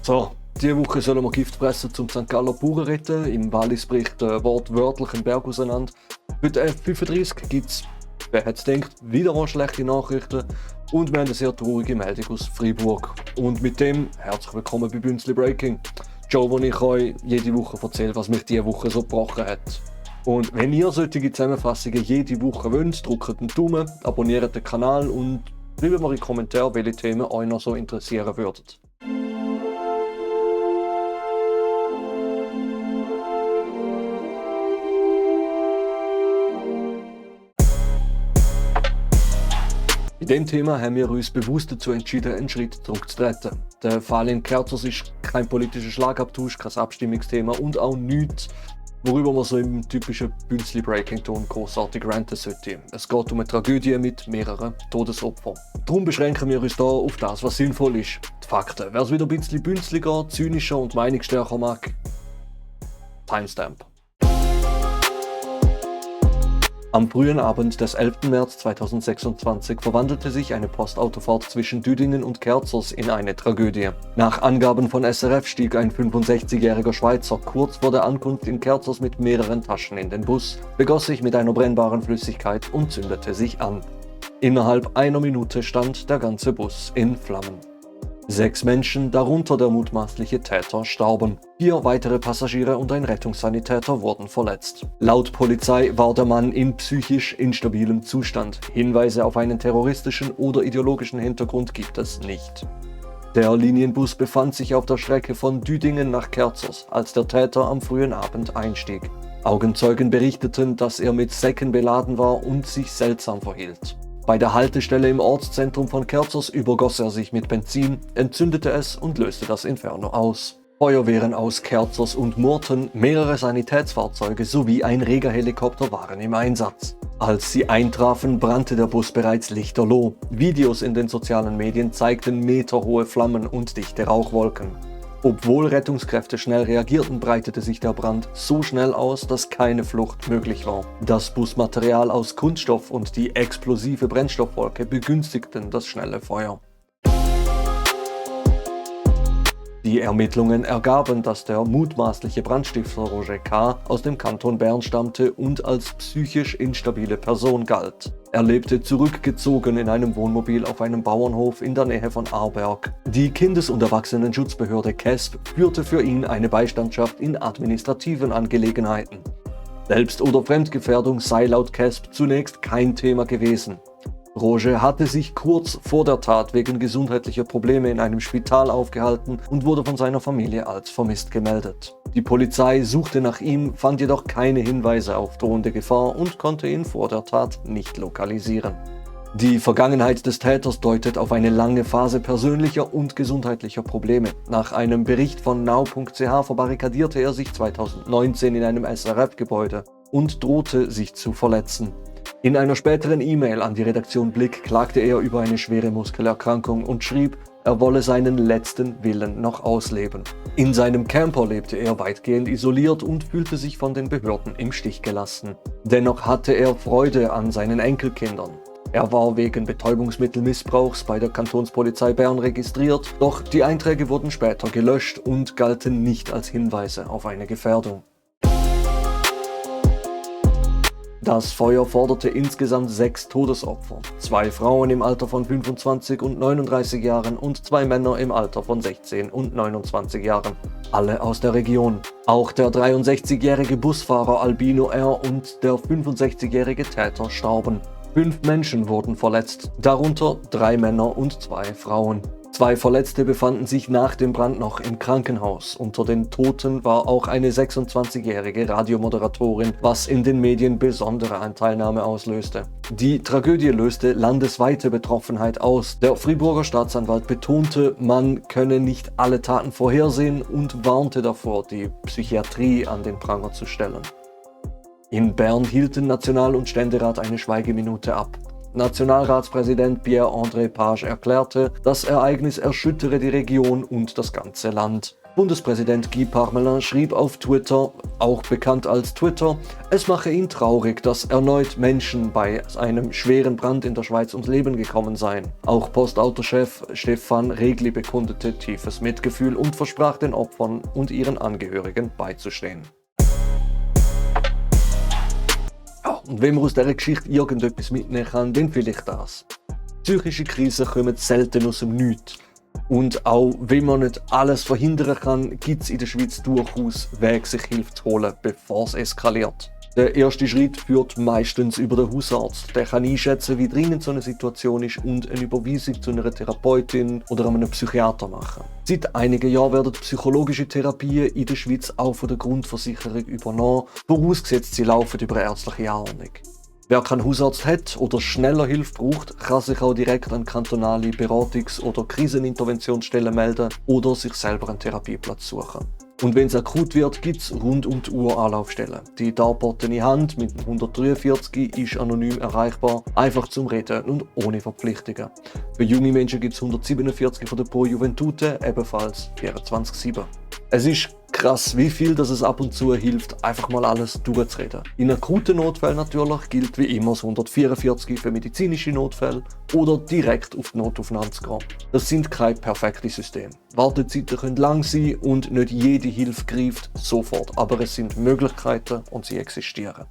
So, diese Woche sollen wir Gift pressen zum St. Galler Bauern retten. Im Wallis bricht wortwörtlich ein Berg auseinander. Für die F35 gibt es, wer hätte es gedacht, wieder mal schlechte Nachrichten. Und wir haben eine sehr traurige Meldung aus Freiburg. Und mit dem herzlich willkommen bei Bünzli Breaking. Show, wo ich euch jede Woche erzähle, was mich diese Woche so gebrochen hat. Und wenn ihr solche Zusammenfassungen jede Woche wollt, drückt einen Daumen, abonniert den Kanal und schreibt mir in die Kommentare, welche Themen euch noch so interessieren würden. Bei diesem Thema haben wir uns bewusst dazu entschieden, einen Schritt zurückzutreten. Der Fall in Kerzers ist kein politischer Schlagabtausch, kein Abstimmungsthema und auch nichts, worüber man so im typischen Bünzli-Breaking-Ton großartig ranten sollte. Es geht um eine Tragödie mit mehreren Todesopfern. Darum beschränken wir uns hier auf das, was sinnvoll ist. Die Fakten. Wer es wieder ein bisschen bünzliger, zynischer und meinungsstärker mag, Timestamp. Am frühen Abend des 11. März 2026 verwandelte sich eine Postautofahrt zwischen Düdingen und Kerzers in eine Tragödie. Nach Angaben von SRF stieg ein 65-jähriger Schweizer kurz vor der Ankunft in Kerzers mit mehreren Taschen in den Bus, begoss sich mit einer brennbaren Flüssigkeit und zündete sich an. Innerhalb einer Minute stand der ganze Bus in Flammen. 6 Menschen, darunter der mutmaßliche Täter, starben. 4 weitere Passagiere und ein Rettungssanitäter wurden verletzt. Laut Polizei war der Mann in psychisch instabilem Zustand. Hinweise auf einen terroristischen oder ideologischen Hintergrund gibt es nicht. Der Linienbus befand sich auf der Strecke von Düdingen nach Kerzers, als der Täter am frühen Abend einstieg. Augenzeugen berichteten, dass er mit Säcken beladen war und sich seltsam verhielt. Bei der Haltestelle im Ortszentrum von Kerzers übergoss er sich mit Benzin, entzündete es und löste das Inferno aus. Feuerwehren aus Kerzers und Murten, mehrere Sanitätsfahrzeuge sowie ein Reger-Helikopter waren im Einsatz. Als sie eintrafen, brannte der Bus bereits lichterloh. Videos in den sozialen Medien zeigten meterhohe Flammen und dichte Rauchwolken. Obwohl Rettungskräfte schnell reagierten, breitete sich der Brand so schnell aus, dass keine Flucht möglich war. Das Busmaterial aus Kunststoff und die explosive Brennstoffwolke begünstigten das schnelle Feuer. Die Ermittlungen ergaben, dass der mutmaßliche Brandstifter Roger K. aus dem Kanton Bern stammte und als psychisch instabile Person galt. Er lebte zurückgezogen in einem Wohnmobil auf einem Bauernhof in der Nähe von Aarberg. Die Kindes- und Erwachsenenschutzbehörde KESB führte für ihn eine Beistandschaft in administrativen Angelegenheiten. Selbst- oder Fremdgefährdung sei laut KESB zunächst kein Thema gewesen. Roger hatte sich kurz vor der Tat wegen gesundheitlicher Probleme in einem Spital aufgehalten und wurde von seiner Familie als vermisst gemeldet. Die Polizei suchte nach ihm, fand jedoch keine Hinweise auf drohende Gefahr und konnte ihn vor der Tat nicht lokalisieren. Die Vergangenheit des Täters deutet auf eine lange Phase persönlicher und gesundheitlicher Probleme. Nach einem Bericht von now.ch verbarrikadierte er sich 2019 in einem SRF-Gebäude und drohte, sich zu verletzen. In einer späteren E-Mail an die Redaktion Blick klagte er über eine schwere Muskelerkrankung und schrieb, er wolle seinen letzten Willen noch ausleben. In seinem Camper lebte er weitgehend isoliert und fühlte sich von den Behörden im Stich gelassen. Dennoch hatte er Freude an seinen Enkelkindern. Er war wegen Betäubungsmittelmissbrauchs bei der Kantonspolizei Bern registriert, doch die Einträge wurden später gelöscht und galten nicht als Hinweise auf eine Gefährdung. Das Feuer forderte insgesamt 6 Todesopfer, 2 Frauen im Alter von 25 und 39 Jahren und 2 Männer im Alter von 16 und 29 Jahren, alle aus der Region. Auch der 63-jährige Busfahrer Albino R. und der 65-jährige Täter starben. 5 Menschen wurden verletzt, darunter 3 Männer und 2 Frauen. 2 Verletzte befanden sich nach dem Brand noch im Krankenhaus. Unter den Toten war auch eine 26-jährige Radiomoderatorin, was in den Medien besondere Anteilnahme auslöste. Die Tragödie löste landesweite Betroffenheit aus. Der Friburger Staatsanwalt betonte, man könne nicht alle Taten vorhersehen und warnte davor, die Psychiatrie an den Pranger zu stellen. In Bern hielten National- und Ständerat eine Schweigeminute ab. Nationalratspräsident Pierre-André Page erklärte, das Ereignis erschüttere die Region und das ganze Land. Bundespräsident Guy Parmelin schrieb auf Twitter, auch bekannt als Twitter, es mache ihn traurig, dass erneut Menschen bei einem schweren Brand in der Schweiz ums Leben gekommen seien. Auch Postautochef Stefan Regli bekundete tiefes Mitgefühl und versprach den Opfern und ihren Angehörigen beizustehen. Ja, und wenn man aus dieser Geschichte irgendetwas mitnehmen kann, dann vielleicht das. Psychische Krisen kommen selten aus dem Nichts. Und auch wenn man nicht alles verhindern kann, gibt es in der Schweiz durchaus Wege, sich Hilfe zu holen, bevor es eskaliert. Der erste Schritt führt meistens über den Hausarzt. Der kann einschätzen, wie dringend so eine Situation ist und eine Überweisung zu einer Therapeutin oder einem Psychiater machen. Seit einigen Jahren werden psychologische Therapien in der Schweiz auch von der Grundversicherung übernommen, vorausgesetzt sie laufen über eine ärztliche Anordnung. Wer keinen Hausarzt hat oder schneller Hilfe braucht, kann sich auch direkt an kantonale Beratungs- oder Kriseninterventionsstellen melden oder sich selber einen Therapieplatz suchen. Und wenn es akut wird, gibt es rund um die Uhr Anlaufstellen. Die dargebotene Hand mit dem 143 ist anonym erreichbar, einfach zum Reden und ohne Verpflichtungen. Für junge Menschen gibt es 147 von der Pro Juventute, ebenfalls 24/7. Es ist krass, wie viel das es ab und zu hilft, einfach mal alles durchzureden. In akuten Notfällen natürlich gilt wie immer das 144 für medizinische Notfälle oder direkt auf die Notaufnahme zu gehen. Das sind keine perfekten Systeme. Wartezeiten können lang sein und nicht jede Hilfe greift sofort, aber es sind Möglichkeiten und sie existieren.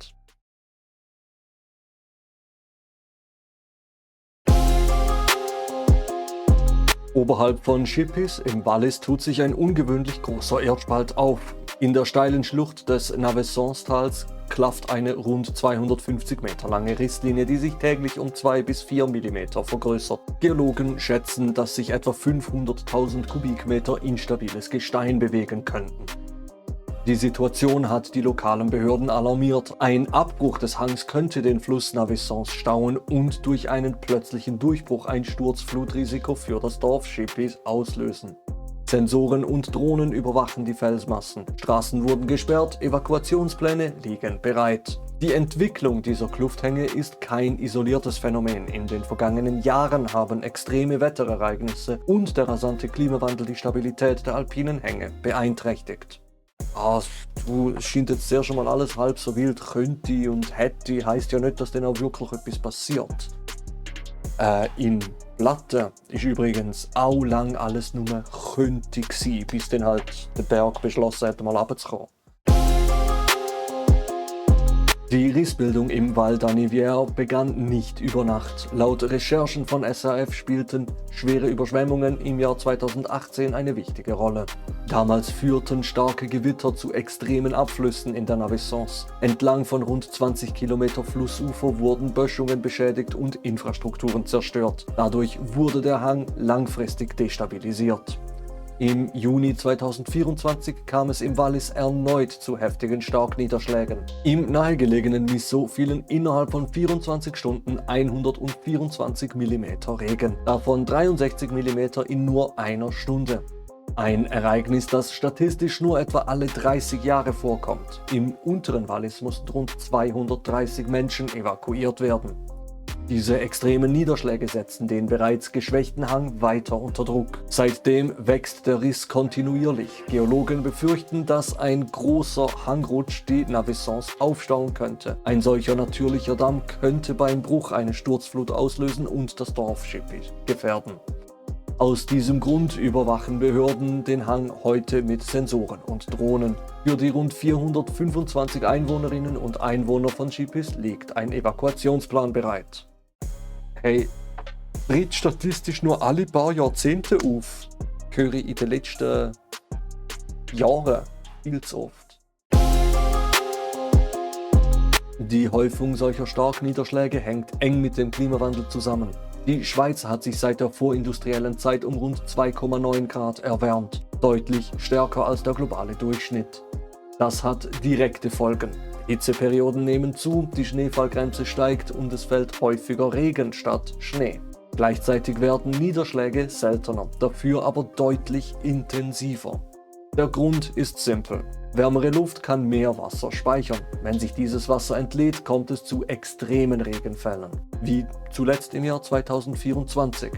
Oberhalb von Chipis im Wallis tut sich ein ungewöhnlich großer Erdspalt auf. In der steilen Schlucht des Navessans-Tals klafft eine rund 250 Meter lange Risslinie, die sich täglich um 2 bis 4 mm vergrößert. Geologen schätzen, dass sich etwa 500.000 Kubikmeter instabiles Gestein bewegen könnten. Die Situation hat die lokalen Behörden alarmiert. Ein Abbruch des Hangs könnte den Fluss Navessans stauen und durch einen plötzlichen Durchbruch ein Sturzflutrisiko für das Dorf Chipis auslösen. Sensoren und Drohnen überwachen die Felsmassen. Straßen wurden gesperrt, Evakuationspläne liegen bereit. Die Entwicklung dieser Klufthänge ist kein isoliertes Phänomen. In den vergangenen Jahren haben extreme Wetterereignisse und der rasante Klimawandel die Stabilität der alpinen Hänge beeinträchtigt. Es scheint jetzt sehr schon mal alles halb so wild. Könnte und hätte heisst ja nicht, dass dann auch wirklich etwas passiert. In Platten ist übrigens auch lang alles nur könnte gewesen, bis dann halt der Berg beschlossen hat, mal runterzukommen. Die Rissbildung im Val d'Anivière begann nicht über Nacht. Laut Recherchen von SRF spielten schwere Überschwemmungen im Jahr 2018 eine wichtige Rolle. Damals führten starke Gewitter zu extremen Abflüssen in der Navessans. Entlang von rund 20 Kilometer Flussufer wurden Böschungen beschädigt und Infrastrukturen zerstört. Dadurch wurde der Hang langfristig destabilisiert. Im Juni 2024 kam es im Wallis erneut zu heftigen Starkniederschlägen. Im nahegelegenen Misso fielen innerhalb von 24 Stunden 124 mm Regen, davon 63 mm in nur einer Stunde. Ein Ereignis, das statistisch nur etwa alle 30 Jahre vorkommt. Im unteren Wallis mussten rund 230 Menschen evakuiert werden. Diese extremen Niederschläge setzen den bereits geschwächten Hang weiter unter Druck. Seitdem wächst der Riss kontinuierlich. Geologen befürchten, dass ein großer Hangrutsch die Navessans aufstauen könnte. Ein solcher natürlicher Damm könnte beim Bruch eine Sturzflut auslösen und das Dorf Chipis gefährden. Aus diesem Grund überwachen Behörden den Hang heute mit Sensoren und Drohnen. Für die rund 425 Einwohnerinnen und Einwohner von Chipis liegt ein Evakuationsplan bereit. Hey, tritt statistisch nur alle paar Jahrzehnte auf. Höre ich in den letzten Jahren viel zu oft. Die Häufung solcher Starkniederschläge hängt eng mit dem Klimawandel zusammen. Die Schweiz hat sich seit der vorindustriellen Zeit um rund 2,9 Grad erwärmt, deutlich stärker als der globale Durchschnitt. Das hat direkte Folgen. Hitzeperioden nehmen zu, die Schneefallgrenze steigt und es fällt häufiger Regen statt Schnee. Gleichzeitig werden Niederschläge seltener, dafür aber deutlich intensiver. Der Grund ist simpel. Wärmere Luft kann mehr Wasser speichern. Wenn sich dieses Wasser entlädt, kommt es zu extremen Regenfällen, wie zuletzt im Jahr 2024.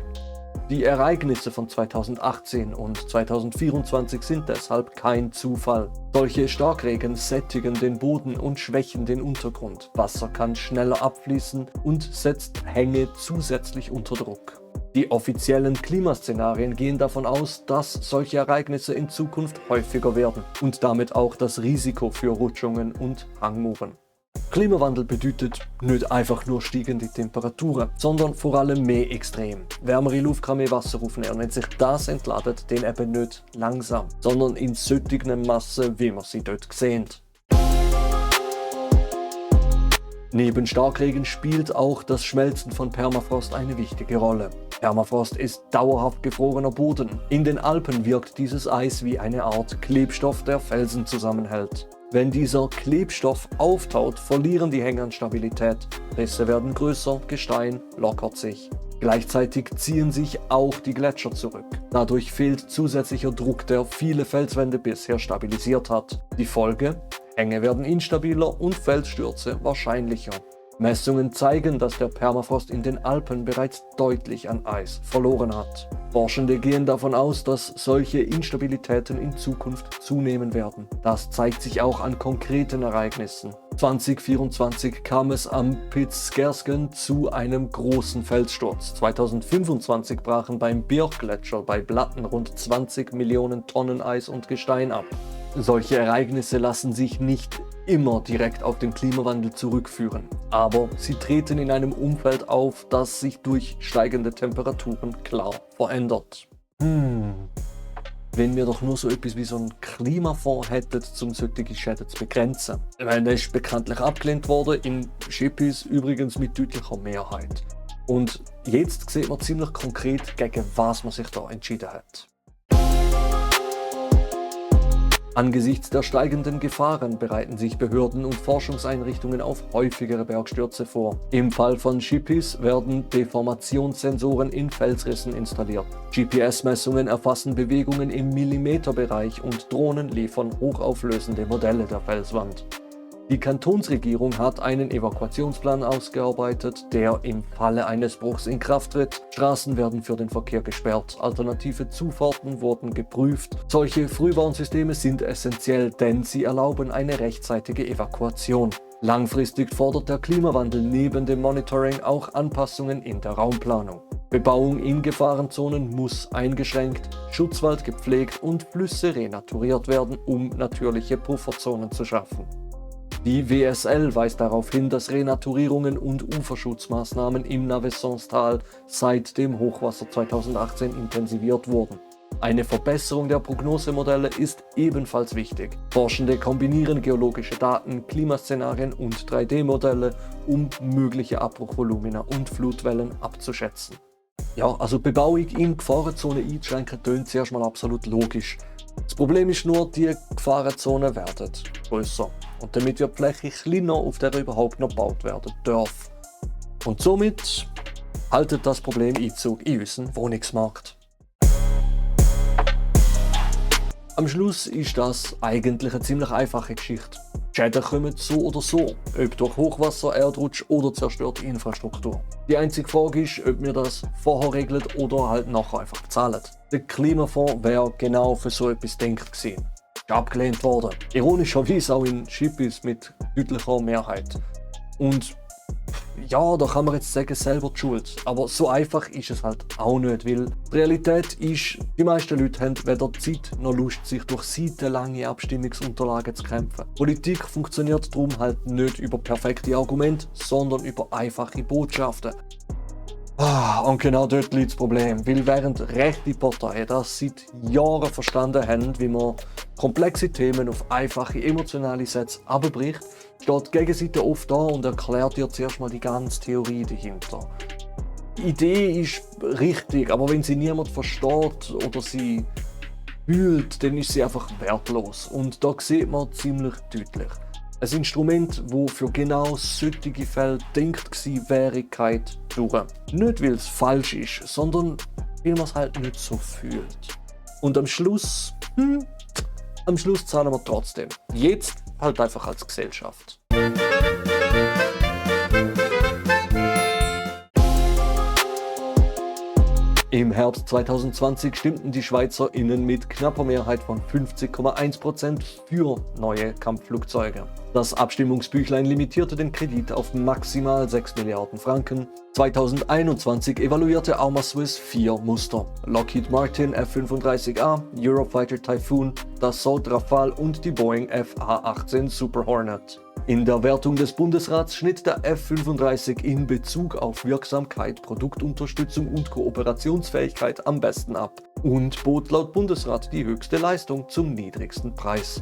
Die Ereignisse von 2018 und 2024 sind deshalb kein Zufall. Solche Starkregen sättigen den Boden und schwächen den Untergrund. Wasser kann schneller abfließen und setzt Hänge zusätzlich unter Druck. Die offiziellen Klimaszenarien gehen davon aus, dass solche Ereignisse in Zukunft häufiger werden und damit auch das Risiko für Rutschungen und Hangmoven. Klimawandel bedeutet nicht einfach nur steigende Temperaturen, sondern vor allem mehr Extrem. Wärmere Luft kann mehr Wasser aufnehmen. Wenn sich das entladet, dann eben nicht langsam, sondern in solchen Massen, wie wir sie dort sehen. Neben Starkregen spielt auch das Schmelzen von Permafrost eine wichtige Rolle. Permafrost ist dauerhaft gefrorener Boden. In den Alpen wirkt dieses Eis wie eine Art Klebstoff, der Felsen zusammenhält. Wenn dieser Klebstoff auftaut, verlieren die Hänge an Stabilität. Risse werden größer, Gestein lockert sich. Gleichzeitig ziehen sich auch die Gletscher zurück. Dadurch fehlt zusätzlicher Druck, der viele Felswände bisher stabilisiert hat. Die Folge? Hänge werden instabiler und Felsstürze wahrscheinlicher. Messungen zeigen, dass der Permafrost in den Alpen bereits deutlich an Eis verloren hat. Forschende gehen davon aus, dass solche Instabilitäten in Zukunft zunehmen werden. Das zeigt sich auch an konkreten Ereignissen. 2024 kam es am Pitcairn zu einem großen Felssturz. 2025 brachen beim Birk-Gletscher bei Blatten rund 20 Millionen Tonnen Eis und Gestein ab. Solche Ereignisse lassen sich nicht immer direkt auf den Klimawandel zurückführen, aber sie treten in einem Umfeld auf, das sich durch steigende Temperaturen klar verändert. Wenn wir doch nur so etwas wie so einen Klimafonds hätten, um solche Schäden zu begrenzen. Der ist bekanntlich abgelehnt worden, in Schipis übrigens mit deutlicher Mehrheit. Und jetzt sieht man ziemlich konkret, gegen was man sich da entschieden hat. Angesichts der steigenden Gefahren bereiten sich Behörden und Forschungseinrichtungen auf häufigere Bergstürze vor. Im Fall von Schipis werden Deformationssensoren in Felsrissen installiert. GPS-Messungen erfassen Bewegungen im Millimeterbereich und Drohnen liefern hochauflösende Modelle der Felswand. Die Kantonsregierung hat einen Evakuationsplan ausgearbeitet, der im Falle eines Bruchs in Kraft tritt. Straßen werden für den Verkehr gesperrt, alternative Zufahrten wurden geprüft. Solche Frühwarnsysteme sind essentiell, denn sie erlauben eine rechtzeitige Evakuation. Langfristig fordert der Klimawandel neben dem Monitoring auch Anpassungen in der Raumplanung. Bebauung in Gefahrenzonen muss eingeschränkt, Schutzwald gepflegt und Flüsse renaturiert werden, um natürliche Pufferzonen zu schaffen. Die WSL weist darauf hin, dass Renaturierungen und Uferschutzmaßnahmen im Navessonstal seit dem Hochwasser 2018 intensiviert wurden. Eine Verbesserung der Prognosemodelle ist ebenfalls wichtig. Forschende kombinieren geologische Daten, Klimaszenarien und 3D-Modelle, um mögliche Abbruchvolumina und Flutwellen abzuschätzen. Ja, also Bebauung in Gefahrenzone einschränken tönt zuerst mal absolut logisch. Das Problem ist nur, die Gefahrenzonen werden grösser. Und damit wird die Fläche kleiner, auf der überhaupt noch gebaut werden darf. Und somit haltet das Problem Einzug in unseren Wohnungsmarkt. Am Schluss ist das eigentlich eine ziemlich einfache Geschichte. Die Schäden kommen so oder so, ob durch Hochwasser, Erdrutsch oder zerstörte Infrastruktur. Die einzige Frage ist, ob wir das vorher regeln oder halt nachher einfach zahlen. Der Klimafonds wäre genau für so etwas gedacht gewesen. Ist abgelehnt worden. Ironischerweise auch in Schipis mit deutlicher Mehrheit. Und ja, da kann man jetzt sagen, selber die Schuld. Aber so einfach ist es halt auch nicht, weil die Realität ist, die meisten Leute haben weder Zeit noch Lust, sich durch seitenlange Abstimmungsunterlagen zu kämpfen. Politik funktioniert darum halt nicht über perfekte Argumente, sondern über einfache Botschaften. Und genau dort liegt das Problem, weil während rechte Parteien das seit Jahren verstanden haben, wie man komplexe Themen auf einfache emotionale Sätze abbricht, steht die Gegenseite oft da und erklärt dir zuerst mal die ganze Theorie dahinter. Die Idee ist richtig, aber wenn sie niemand versteht oder sie fühlt, dann ist sie einfach wertlos. Und da sieht man ziemlich deutlich. Ein Instrument, das für genau solche Fälle gedacht gewesen wäre, geht durch. Nicht, weil es falsch ist, sondern weil man es halt nicht so fühlt. Und am Schluss zahlen wir trotzdem. Jetzt halt einfach als Gesellschaft. Im Herbst 2020 stimmten die SchweizerInnen mit knapper Mehrheit von 50,1% für neue Kampfflugzeuge. Das Abstimmungsbüchlein limitierte den Kredit auf maximal 6 Milliarden Franken. 2021 evaluierte Arma Swiss 4 Muster: Lockheed Martin F-35A, Eurofighter Typhoon, Dassault Rafale und die Boeing FA-18 Super Hornet. In der Wertung des Bundesrats schnitt der F-35 in Bezug auf Wirksamkeit, Produktunterstützung und Kooperationsfähigkeit am besten ab und bot laut Bundesrat die höchste Leistung zum niedrigsten Preis.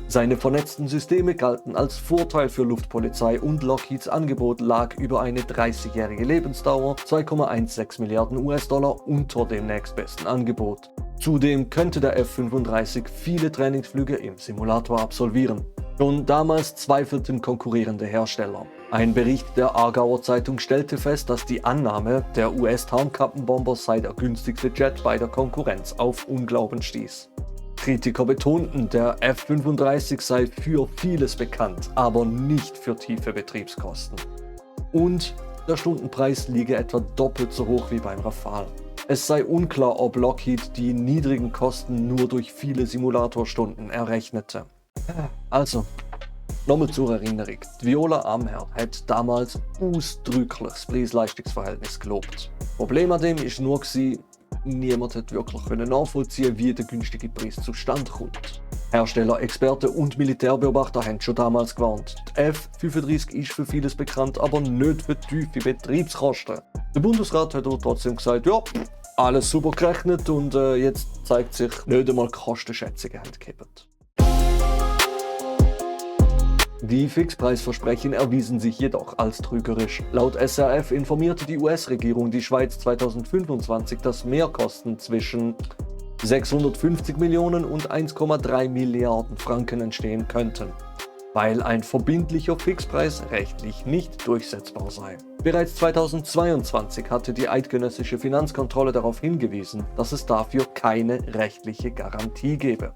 Seine vernetzten Systeme galten als Vorteil für Luftpolizei und Lockheeds Angebot lag über eine 30-jährige Lebensdauer 2,16 Milliarden US-Dollar unter dem nächstbesten Angebot. Zudem könnte der F-35 viele Trainingsflüge im Simulator absolvieren. Schon damals zweifelten konkurrierende Hersteller. Ein Bericht der Aargauer Zeitung stellte fest, dass die Annahme, der US-Tarnkappenbomber sei der günstigste Jet bei der Konkurrenz, auf Unglauben stieß. Kritiker betonten, der F-35 sei für vieles bekannt, aber nicht für tiefe Betriebskosten. Und der Stundenpreis liege etwa doppelt so hoch wie beim Rafale. Es sei unklar, ob Lockheed die niedrigen Kosten nur durch viele Simulatorstunden errechnete. Also, nochmal zur Erinnerung, die Viola Amherd hat damals ausdrücklich das Preis-Leistungs-Verhältnis gelobt. Problem an dem war nur, niemand hat wirklich nachvollziehen, wie der günstige Preis zustande kommt. Hersteller, Experten und Militärbeobachter haben schon damals gewarnt. Die F-35 ist für vieles bekannt, aber nicht für tiefe Betriebskosten. Der Bundesrat hat aber trotzdem gesagt, ja, alles super gerechnet und jetzt zeigt sich, nicht einmal Kostenschätzungen haben gekippt. Die Fixpreisversprechen erwiesen sich jedoch als trügerisch. Laut SRF informierte die US-Regierung die Schweiz 2025, dass Mehrkosten zwischen 650 Millionen und 1,3 Milliarden Franken entstehen könnten, weil ein verbindlicher Fixpreis rechtlich nicht durchsetzbar sei. Bereits 2022 hatte die eidgenössische Finanzkontrolle darauf hingewiesen, dass es dafür keine rechtliche Garantie gebe.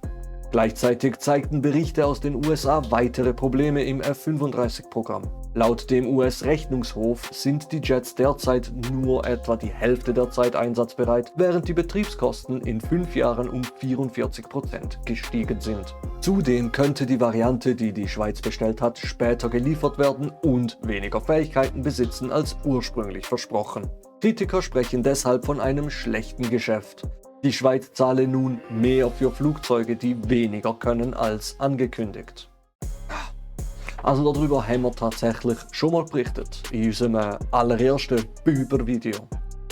Gleichzeitig zeigten Berichte aus den USA weitere Probleme im F-35-Programm. Laut dem US-Rechnungshof sind die Jets derzeit nur etwa die Hälfte der Zeit einsatzbereit, während die Betriebskosten in 5 Jahren um 44% gestiegen sind. Zudem könnte die Variante, die die Schweiz bestellt hat, später geliefert werden und weniger Fähigkeiten besitzen als ursprünglich versprochen. Kritiker sprechen deshalb von einem schlechten Geschäft. Die Schweiz zahle nun mehr für Flugzeuge, die weniger können als angekündigt. Also darüber haben wir tatsächlich schon mal berichtet, in unserem allerersten Büber-Video.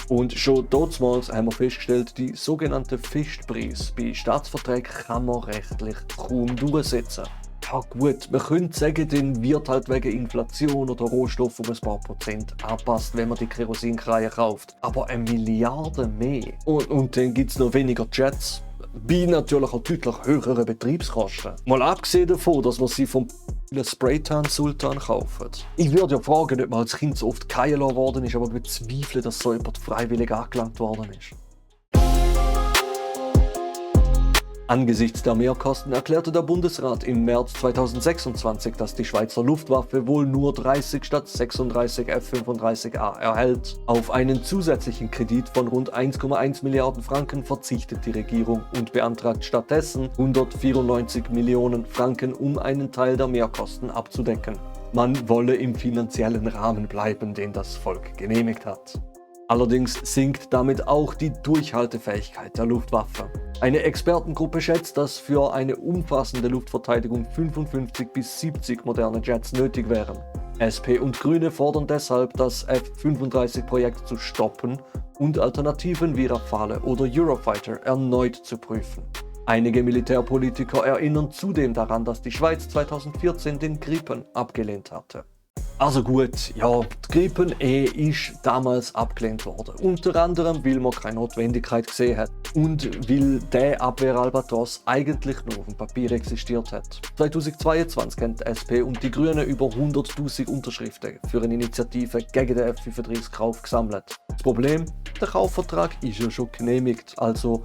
Und schon damals haben wir festgestellt, die sogenannte Fixpreis bei Staatsverträgen kann man rechtlich kaum durchsetzen. Ja gut, man könnte sagen, dann wird halt wegen Inflation oder Rohstoff um ein paar Prozent angepasst, wenn man die Kerosinkreie kauft. Aber 1 Milliarde mehr. Und dann gibt es noch weniger Jets. Bei natürlich auch deutlich höheren Betriebskosten. Mal abgesehen davon, dass man sie vom Spraytan-Sultan kaufen. Ich würde ja fragen, ob man als Kind so oft geheilt worden ist, aber bezweifle, dass so jemand freiwillig angelangt worden ist. Angesichts der Mehrkosten erklärte der Bundesrat im März 2026, dass die Schweizer Luftwaffe wohl nur 30 statt 36 F-35A erhält. Auf einen zusätzlichen Kredit von rund 1,1 Milliarden Franken verzichtet die Regierung und beantragt stattdessen 194 Millionen Franken, um einen Teil der Mehrkosten abzudecken. Man wolle im finanziellen Rahmen bleiben, den das Volk genehmigt hat. Allerdings sinkt damit auch die Durchhaltefähigkeit der Luftwaffe. Eine Expertengruppe schätzt, dass für eine umfassende Luftverteidigung 55 bis 70 moderne Jets nötig wären. SP und Grüne fordern deshalb, das F-35-Projekt zu stoppen und Alternativen wie Rafale oder Eurofighter erneut zu prüfen. Einige Militärpolitiker erinnern zudem daran, dass die Schweiz 2014 den Gripen abgelehnt hatte. Also gut, ja, die Gripen ist damals abgelehnt worden. Unter anderem, weil man keine Notwendigkeit gesehen hat und weil der Abwehr-Albatros eigentlich nur auf dem Papier existiert hat. 2022 haben die SP und die Grünen über 100'000 Unterschriften für eine Initiative gegen den F-35-Kauf gesammelt. Das Problem, der Kaufvertrag ist ja schon genehmigt, also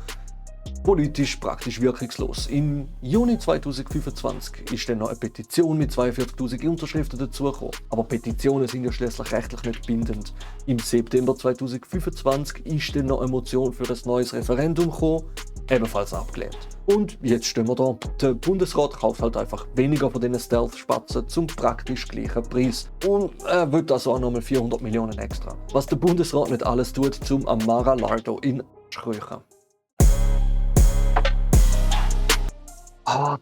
Politisch praktisch wirkungslos. Im Juni 2025 ist dann noch eine Petition mit 42.000 Unterschriften dazugekommen. Aber Petitionen sind ja schließlich rechtlich nicht bindend. Im September 2025 ist dann noch eine Motion für ein neues Referendum gekommen, ebenfalls abgelehnt. Und jetzt stehen wir da. Der Bundesrat kauft halt einfach weniger von diesen Stealth-Spatzen zum praktisch gleichen Preis. Und er will also auch nochmal 400 Millionen extra. Was der Bundesrat nicht alles tut, zum am Mar-a-Lago in Schröchen.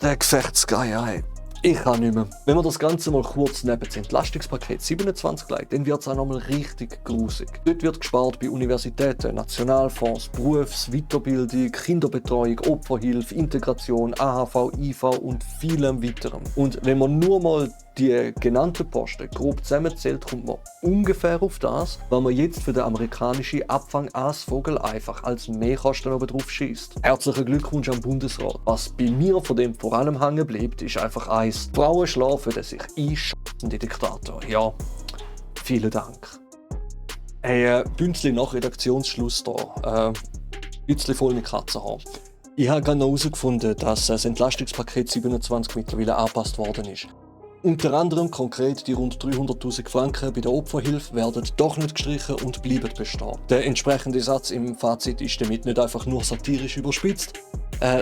Der Gefechtsgeier, ich kann nicht mehr. Wenn man das Ganze mal kurz neben das Entlastungspaket 27 legt, dann wird es auch nochmal richtig grusig. Dort wird gespart bei Universitäten, Nationalfonds, Berufs-, Weiterbildung, Kinderbetreuung, Opferhilfe, Integration, AHV, IV und vielem weiterem. Und wenn man nur mal die genannten Posten grob zusammenzählt, kommt man ungefähr auf das, was man jetzt für den amerikanischen Abfang-Aasvogel einfach als Mehrkosten oben drauf schießt. Herzlichen Glückwunsch am Bundesrat. Was bei mir von dem vor allem hängen bleibt, ist einfach eins: Frauen schlafen, der sich einschätzende Diktator. Ja, vielen Dank. Hey, Bünzli nach Redaktionsschluss da. Bützli voll mit Katzenhaar. Ich habe gerade noch herausgefunden, dass das Entlastungspaket 27 mittlerweile angepasst worden ist. Unter anderem konkret die rund 300.000 Franken bei der Opferhilfe werden doch nicht gestrichen und bleiben bestehen. Der entsprechende Satz im Fazit ist damit nicht einfach nur satirisch überspitzt,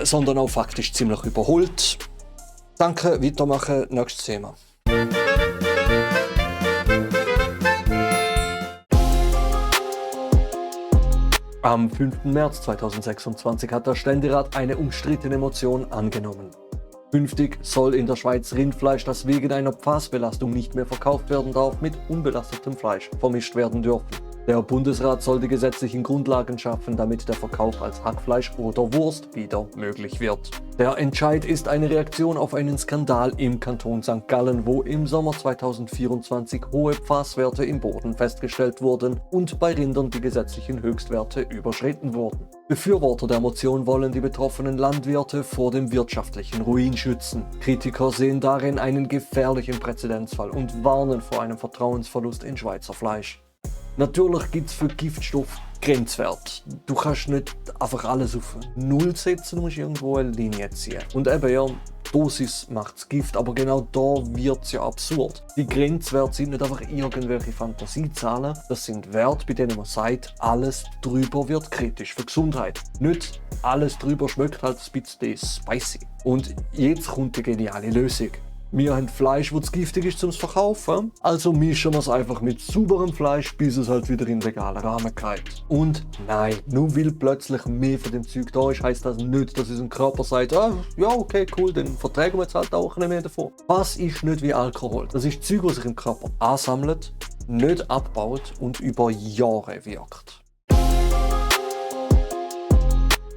sondern auch faktisch ziemlich überholt. Danke, weitermachen, nächstes Thema. Am 5. März 2026 hat der Ständerat eine umstrittene Motion angenommen. Künftig soll in der Schweiz Rindfleisch, das wegen einer Pfasbelastung nicht mehr verkauft werden darf, mit unbelastetem Fleisch vermischt werden dürfen. Der Bundesrat soll die gesetzlichen Grundlagen schaffen, damit der Verkauf als Hackfleisch oder Wurst wieder möglich wird. Der Entscheid ist eine Reaktion auf einen Skandal im Kanton St. Gallen, wo im Sommer 2024 hohe Pfaswerte im Boden festgestellt wurden und bei Rindern die gesetzlichen Höchstwerte überschritten wurden. Befürworter der Motion wollen die betroffenen Landwirte vor dem wirtschaftlichen Ruin schützen. Kritiker sehen darin einen gefährlichen Präzedenzfall und warnen vor einem Vertrauensverlust in Schweizer Fleisch. Natürlich gibt es für Giftstoff Grenzwert. Du kannst nicht einfach alles auf Null setzen, du musst irgendwo eine Linie ziehen. Und eben ja, Dosis macht's Gift, aber genau da wird es ja absurd. Die Grenzwerte sind nicht einfach irgendwelche Fantasiezahlen, das sind Werte, bei denen man sagt, alles drüber wird kritisch für Gesundheit. Nicht alles drüber schmeckt halt ein bisschen spicy. Und jetzt kommt die geniale Lösung. Wir haben Fleisch, das giftig ist zum Verkaufen, also mischen wir es einfach mit sauberem Fleisch, bis es halt wieder in den legalen Rahmen geht. Und nein, nur weil plötzlich mehr von dem Zeug da ist, heisst das nicht, dass unser Körper sagt, ja okay, cool, dann vertragen wir jetzt halt auch nicht mehr davon. Was ist nicht wie Alkohol? Das ist Zeug, das sich im Körper ansammelt, nicht abbaut und über Jahre wirkt.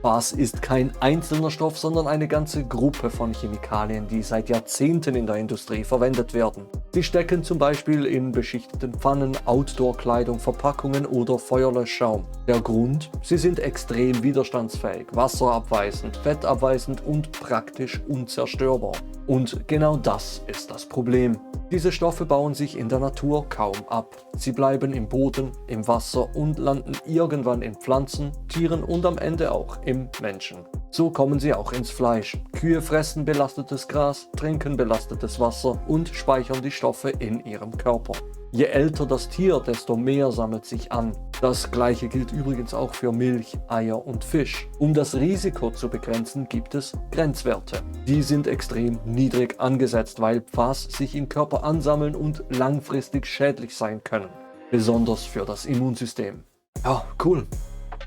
Pfas ist kein einzelner Stoff, sondern eine ganze Gruppe von Chemikalien, die seit Jahrzehnten in der Industrie verwendet werden. Sie stecken zum Beispiel in beschichteten Pfannen, Outdoor-Kleidung, Verpackungen oder Feuerlöschschaum. Der Grund? Sie sind extrem widerstandsfähig, wasserabweisend, fettabweisend und praktisch unzerstörbar. Und genau das ist das Problem. Diese Stoffe bauen sich in der Natur kaum ab. Sie bleiben im Boden, im Wasser und landen irgendwann in Pflanzen, Tieren und am Ende auch im Menschen. So kommen sie auch ins Fleisch. Kühe fressen belastetes Gras, trinken belastetes Wasser und speichern die Stoffe in ihrem Körper. Je älter das Tier, desto mehr sammelt sich an. Das gleiche gilt übrigens auch für Milch, Eier und Fisch. Um das Risiko zu begrenzen, gibt es Grenzwerte. Die sind extrem niedrig angesetzt, weil Pfas sich im Körper ansammeln und langfristig schädlich sein können. Besonders für das Immunsystem. Ja, cool.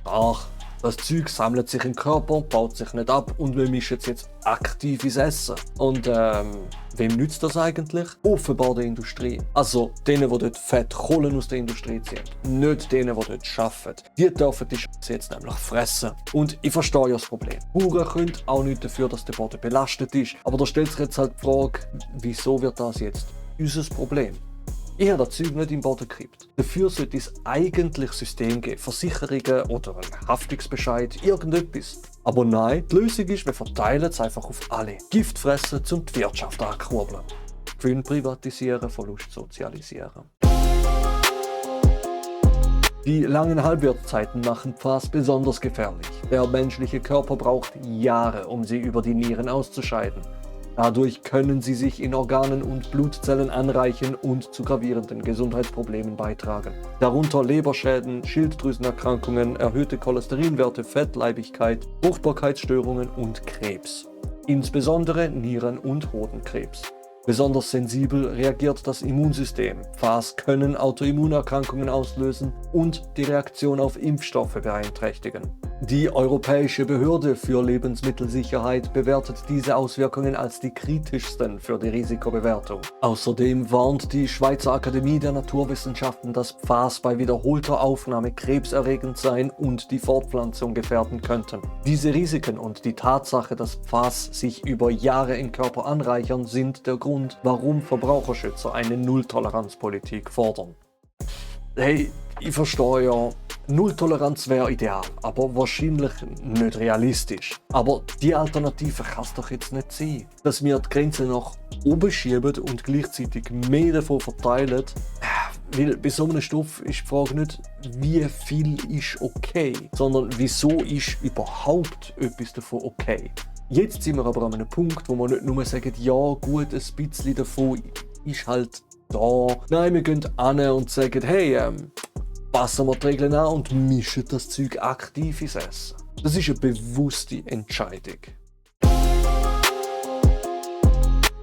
Ach, das Zeug sammelt sich im Körper, baut sich nicht ab und wir mischen es jetzt aktiv ins Essen. Und wem nützt das eigentlich? Offenbar der Industrie. Also denen, die dort Fettkohlen aus der Industrie ziehen. Nicht denen, die dort arbeiten. Die dürfen die Scheiße jetzt nämlich fressen. Und ich verstehe ja das Problem. Bauern können auch nicht dafür, dass der Boden belastet ist. Aber da stellt sich jetzt halt die Frage, wieso wird das jetzt unser Problem? Ich habe das Zeug nicht im Boden gekippt. Dafür sollte es eigentlich System geben, Versicherungen oder einen Haftungsbescheid, irgendetwas. Aber nein, die Lösung ist, wir verteilen es einfach auf alle. Gift fressen, um die Wirtschaft anzukurbeln. Gewinn privatisieren, Verlust sozialisieren. Die langen Halbwertszeiten machen Pfas besonders gefährlich. Der menschliche Körper braucht Jahre, um sie über die Nieren auszuscheiden. Dadurch können sie sich in Organen und Blutzellen anreichern und zu gravierenden Gesundheitsproblemen beitragen. Darunter Leberschäden, Schilddrüsenerkrankungen, erhöhte Cholesterinwerte, Fettleibigkeit, Fruchtbarkeitsstörungen und Krebs. Insbesondere Nieren- und Hodenkrebs. Besonders sensibel reagiert das Immunsystem. Pfas können Autoimmunerkrankungen auslösen und die Reaktion auf Impfstoffe beeinträchtigen. Die Europäische Behörde für Lebensmittelsicherheit bewertet diese Auswirkungen als die kritischsten für die Risikobewertung. Außerdem warnt die Schweizer Akademie der Naturwissenschaften, dass Pfas bei wiederholter Aufnahme krebserregend sein und die Fortpflanzung gefährden könnten. Diese Risiken und die Tatsache, dass Pfas sich über Jahre im Körper anreichern, sind der Grund, warum Verbraucherschützer eine Nulltoleranzpolitik fordern. Hey, ich verstehe ja, Nulltoleranz wäre ideal, aber wahrscheinlich nicht realistisch. Aber die Alternative kann es doch jetzt nicht sein. Dass wir die Grenze nach oben schieben und gleichzeitig mehr davon verteilen. Weil bei so einem Stoff ist die Frage nicht, wie viel ist okay, sondern wieso ist überhaupt etwas davon okay. Jetzt sind wir aber an einem Punkt, wo wir nicht nur sagen, ja gut, ein bisschen davon ist halt da. Nein, wir gehen an und sagen, hey, passen wir die Regeln an und mischen das Zeug aktiv ins Essen. Das ist eine bewusste Entscheidung.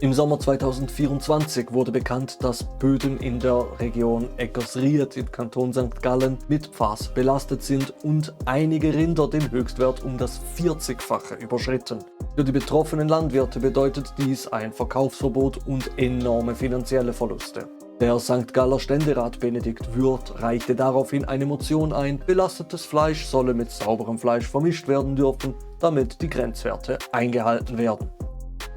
Im Sommer 2024 wurde bekannt, dass Böden in der Region Eckersried im Kanton St. Gallen mit Pfas belastet sind und einige Rinder den Höchstwert um das 40-fache überschritten. Für die betroffenen Landwirte bedeutet dies ein Verkaufsverbot und enorme finanzielle Verluste. Der St. Galler Ständerat Benedikt Würth reichte daraufhin eine Motion ein, belastetes Fleisch solle mit sauberem Fleisch vermischt werden dürfen, damit die Grenzwerte eingehalten werden.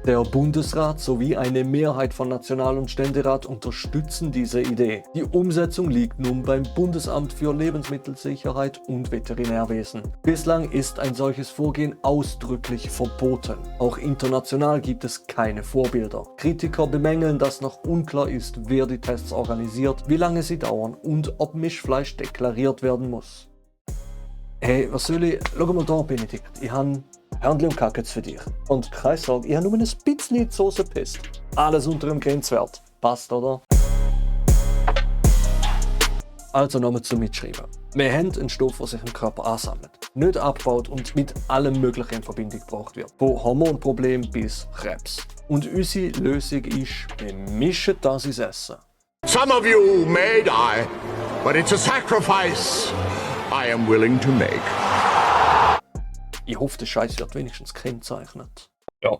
Der Bundesrat sowie eine Mehrheit von National- und Ständerat unterstützen diese Idee. Die Umsetzung liegt nun beim Bundesamt für Lebensmittelsicherheit und Veterinärwesen. Bislang ist ein solches Vorgehen ausdrücklich verboten. Auch international gibt es keine Vorbilder. Kritiker bemängeln, dass noch unklar ist, wer die Tests organisiert, wie lange sie dauern und ob Mischfleisch deklariert werden muss. Hey, was soll ich? Schau mal da, Benedikt. Ich habe Hörnli und Kackets für dich. Und keine Sorge, ich habe nur ein bisschen in die Soße gepisst. Alles unter dem Grenzwert. Passt, oder? Also nochmal zum Mitschreiben. Wir haben einen Stoff, der sich im Körper ansammelt, nicht abbaut und mit allem Möglichen in Verbindung gebracht wird. Von Hormonproblemen bis Krebs. Und unsere Lösung ist, wir mischen das ins Essen. Some of you may die, but it's a sacrifice I am willing to make. Ich hoffe, der Scheiß wird wenigstens gekennzeichnet. Ja.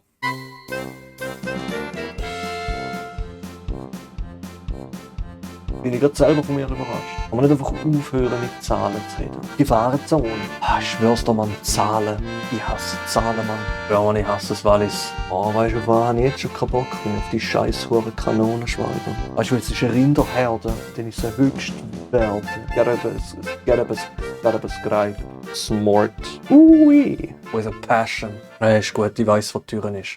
Bin ich gerade selber von mir überrascht. Kann man nicht einfach aufhören, mit Zahlen zu reden? Gefahrenzone. Ich schwör's dir, Mann, Zahlen. Ich hasse Zahlen, Mann. Ja, Mann, ich hasse es, weil ich's... Oh, weißt du, auf was habe ich jetzt schon keinen Bock, wenn ich auf die scheiß hure Kanonen schweibe? Weißt du, es ist eine Rinderherde, dann ist der höchste Wert. Gerebes Greif. Smart. Ui. With a passion. Ja, ist gut, ich weiss, was die Tür ist.